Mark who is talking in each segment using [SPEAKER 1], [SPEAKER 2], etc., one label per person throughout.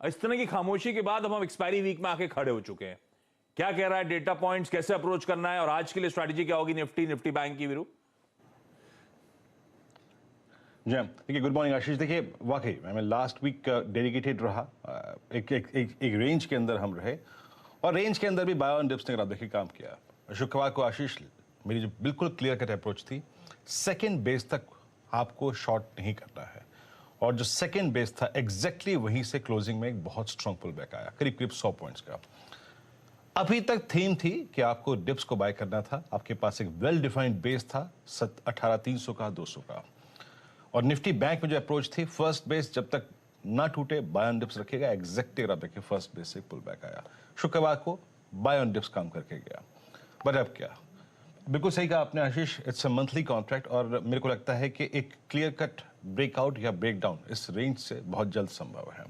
[SPEAKER 1] इस तरह की खामोशी के बाद अब हम एक्सपायरी वीक में आके खड़े हो चुके हैं। क्या कह रहा है डेटा पॉइंट्स, कैसे अप्रोच करना है और आज के लिए स्ट्रैटेजी क्या होगी निफ्टी बैंक की? वीरू
[SPEAKER 2] जी देखिए, गुड मॉर्निंग आशीष। देखिए वाकई मैं लास्ट वीक डेडिकेटेड रहा, एक रेंज के अंदर हम रहे और रेंज के अंदर भी बाय ऑन डिप्स ने अगर आप देखिए काम किया। शुक्रवार को आशीष मेरी जो बिल्कुल क्लियर कट अप्रोच थी, सेकेंड बेस तक आपको शॉर्ट नहीं करना है और जो सेकेंड बेस था एग्जैक्टली वहीं से क्लोजिंग में एक बहुत स्ट्रॉन्ग पुल बैक आया, करीब करीब 100 पॉइंट्स का। अभी तक थीम थी कि आपको डिप्स को बाय करना था, आपके पास एक वेल डिफाइंड बेस था 18,300 का, 200 का। और निफ्टी बैंक में जो अप्रोच थी, फर्स्ट बेस जब तक ना टूटे बाय ऑन डिप्स रखेगा। एग्जैक्टली आप देखिए फर्स्ट बेस से पुल बैक आया, शुक्रवार को बाय ऑन डिप्स काम करके गया। बट अब क्या, बिल्कुल सही कहा आपने आशीष, इट्स अ मंथली कॉन्ट्रैक्ट और मेरे को लगता है कि एक क्लियर कट ब्रेकआउट या ब्रेकडाउन इस रेंज से बहुत जल्द संभव है।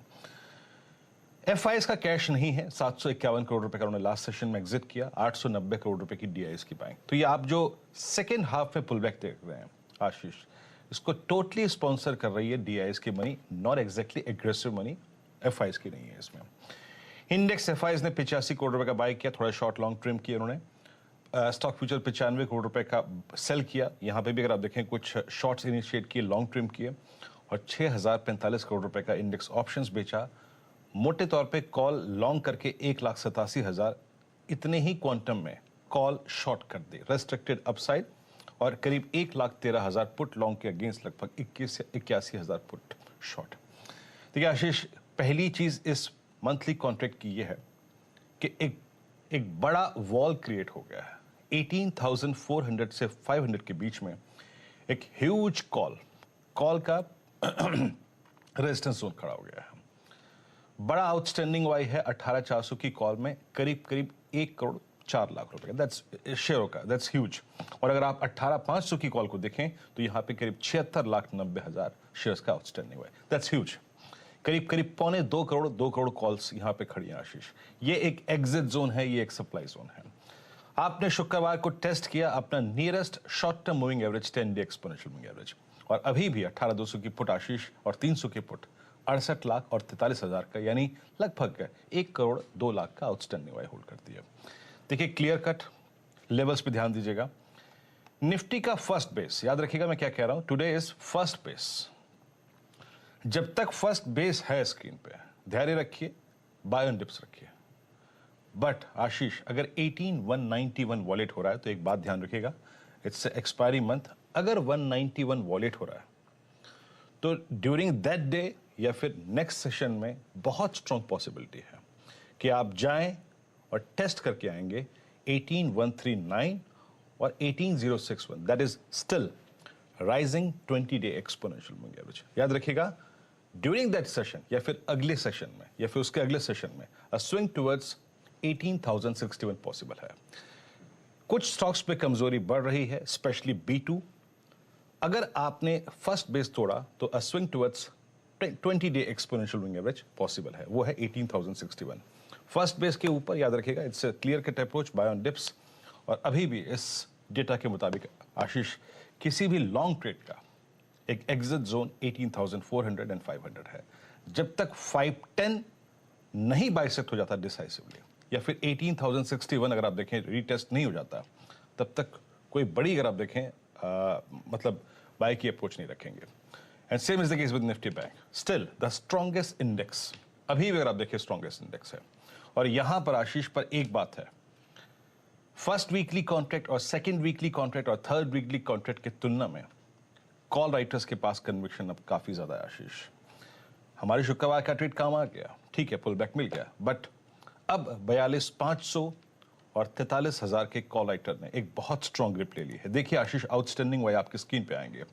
[SPEAKER 2] एफआईएस का कैश नहीं है, 751 करोड़ रुपए का उन्होंने लास्ट सेशन में एग्जिट किया, 890 करोड़ रुपए की डीआईएस की बाइंग। तो ये आप जो सेकेंड हाफ में पुल बैक देख रहे हैं आशीष, इसको टोटली स्पॉन्सर कर रही है डीआईएस की money, not exactly aggressive money, FIS की नहीं है इसमें। इंडेक्स एफआईएस ने 85 करोड़ रुपए का बाय किया, थोड़ा शॉर्ट लॉन्ग ट्रिम किया उन्होंने। स्टॉक फ्यूचर 95 करोड़ रुपए का सेल किया। यहां पे भी अगर आप देखें कुछ शॉर्ट्स इनिशिएट किए, लॉन्ग ट्रिम किए और 6045 करोड़ रुपए का इंडेक्स ऑप्शंस बेचा। मोटे तौर पे कॉल लॉन्ग करके 1,87,000 इतने ही क्वांटम में कॉल शॉर्ट कर दी, रेस्ट्रिक्टेड अपसाइड, और करीब 1,13,000 पुट लॉन्ग के अगेंस्ट लगभग 21 से 81,000 पुट शॉर्ट। देखिए आशीष, पहली चीज इस मंथली कॉन्ट्रैक्ट की यह है कि एक बड़ा वॉल क्रिएट हो गया है। 18,400 से 500 के बीच में एक ह्यूज कॉल का रेजिस्टेंस जोन खड़ा हो गया है। बड़ा आउटस्टैंडिंग वाई है 18,400 की कॉल में, करीब करीब 1,04,00,000 रुपए का, दैट्स शेयरों का, दैट्स ह्यूज। और अगर आप 18,500 की कॉल को देखें तो यहां पे करीब 76,90,000 शेयर्स का आउटस्टैंडिंग हुआ है, दैट्स ह्यूज। करीब करीब 2.25 करोड़ कॉल्स यहां पे खड़ी हैं आशीष। ये एक एग्जिट जोन है, ये एक सप्लाई जोन है। आपने शुक्रवार को टेस्ट किया अपना nearest short term moving average, 10 day exponential moving average, और अभी भी 18,200 की पुट आशीष और 300 की पुट 68 लाख और 43,000 का, यानी लगभग 1,02,00,000 का आउटस्टैंडिंग वाई होल्ड करती है। देखिए क्लियर कट लेवल्स पे ध्यान दीजिएगा। निफ्टी का फर्स्ट बेस, याद रखिएगा मैं क्या कह रहा हूं, टुडे इज फर्स्ट बेस। जब तक फर्स्ट बेस है स्क्रीन पे, धैर्य रखिए, बाय ऑन डिप्स रखिए। बट आशीष, अगर 18,191 वॉलेट हो रहा है तो एक बात ध्यान रखिएगा, इट्स एक्सपायरी मंथ। अगर 191 वॉलेट हो रहा है तो ड्यूरिंग दैट डे या फिर नेक्स्ट सेशन में बहुत स्ट्रॉन्ग पॉसिबिलिटी है कि आप जाएं और टेस्ट करके आएंगे 18,139 और 18,061, that is still rising 20 day exponential moving average. याद रखिएगा, ड्यूरिंग दैट सेशन या फिर अगले सेशन में या फिर उसके अगले सेशन में अ स्विंग टुवर्ड्स 18,061 पॉसिबल है। कुछ स्टॉक्स पे कमजोरी बढ़ रही है, स्पेशली B2। अगर आपने फर्स्ट बेस तोड़ा तो अ swing towards 20 day exponential moving average possible है, वो है 18,061। फर्स्ट बेस के ऊपर याद रखिएगा, it's a clear cut approach, buy on dips. और अभी भी इस डेटा के मुताबिक आशीष, किसी भी लॉन्ग ट्रेड का एक एग्जिट जोन 18,400 एंड 500 है। जब तक 510 नहीं बाइसेक्ट हो जाता डिसाइसिवली, या फिर 18,061 अगर आप देखें रीटेस्ट नहीं हो जाता, तब तक कोई बड़ी, अगर आप देखें मतलब बाय की अप्रोच नहीं रखेंगे। And same is the case with Nifty bank, still the strongest index, अभी भी अगर आप देखें स्ट्रॉन्गेस्ट इंडेक्स है। और यहां पर आशीष पर एक बात है, फर्स्ट वीकली कॉन्ट्रैक्ट और सेकंड वीकली कॉन्ट्रैक्ट और थर्ड वीकली कॉन्ट्रैक्ट की तुलना में कॉल राइटर्स के पास कन्विक्शन अब काफी ज्यादा है आशीष। हमारे शुक्रवार का ट्रेड काम आ गया, ठीक है, पुल बैक मिल गया, बट अब 42,500 और 43,000 के कॉल राइटर ने एक बहुत स्ट्रॉन्ग ग्रिप ले ली है। देखिए आशीष, आउटस्टैंडिंग वाई आपकी स्क्रीन पे आएंगे।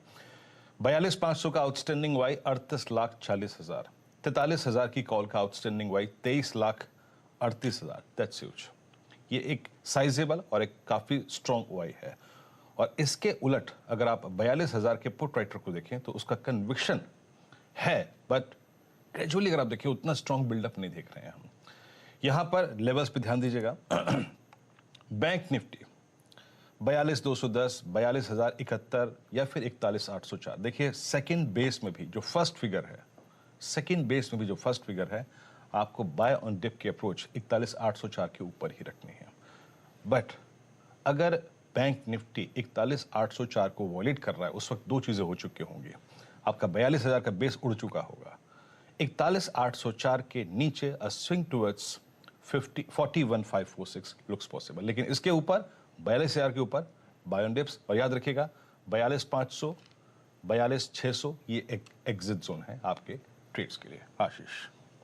[SPEAKER 2] 42,500 का आउटस्टैंडिंग वाई 38,40,000, 43,000 की कॉल का आउटस्टैंडिंग वाई 23,38,000, दैट्स ह्यूज। ये एक साइजेबल और एक काफी स्ट्रॉन्ग वाई है। और इसके उलट अगर आप 42,000 के पुट राइटर को देखें तो उसका कन्विक्शन है, बट ग्रेजुअली अगर आप देखें उतना स्ट्रॉन्ग बिल्डअप नहीं देख रहे हैं हम। यहां पर लेवल्स पे ध्यान दीजिएगा। बैंक निफ्टी 42,210, 42,071 या फिर 41,804। देखिए सेकंड बेस में भी जो फर्स्ट फिगर है, सेकंड बेस में भी जो फर्स्ट फिगर है, आपको बाय ऑन डिप की अप्रोच 41,804 के ऊपर ही रखनी है। बट अगर बैंक निफ्टी 41,804 को वॉलेट कर रहा है, उस वक्त दो चीजें हो चुकी होंगी। आपका 42,000 का बेस उड़ चुका होगा। 41,804 के नीचे अ स्विंग टुवर्ड्स 41,546 लुक्स पॉसिबल, लेकिन इसके ऊपर 42,000 के ऊपर बाय ऑन डिप्स। और याद रखिएगा 42,500 42,600 ये एक एग्जिट जोन है आपके ट्रेड्स के लिए। आशीष।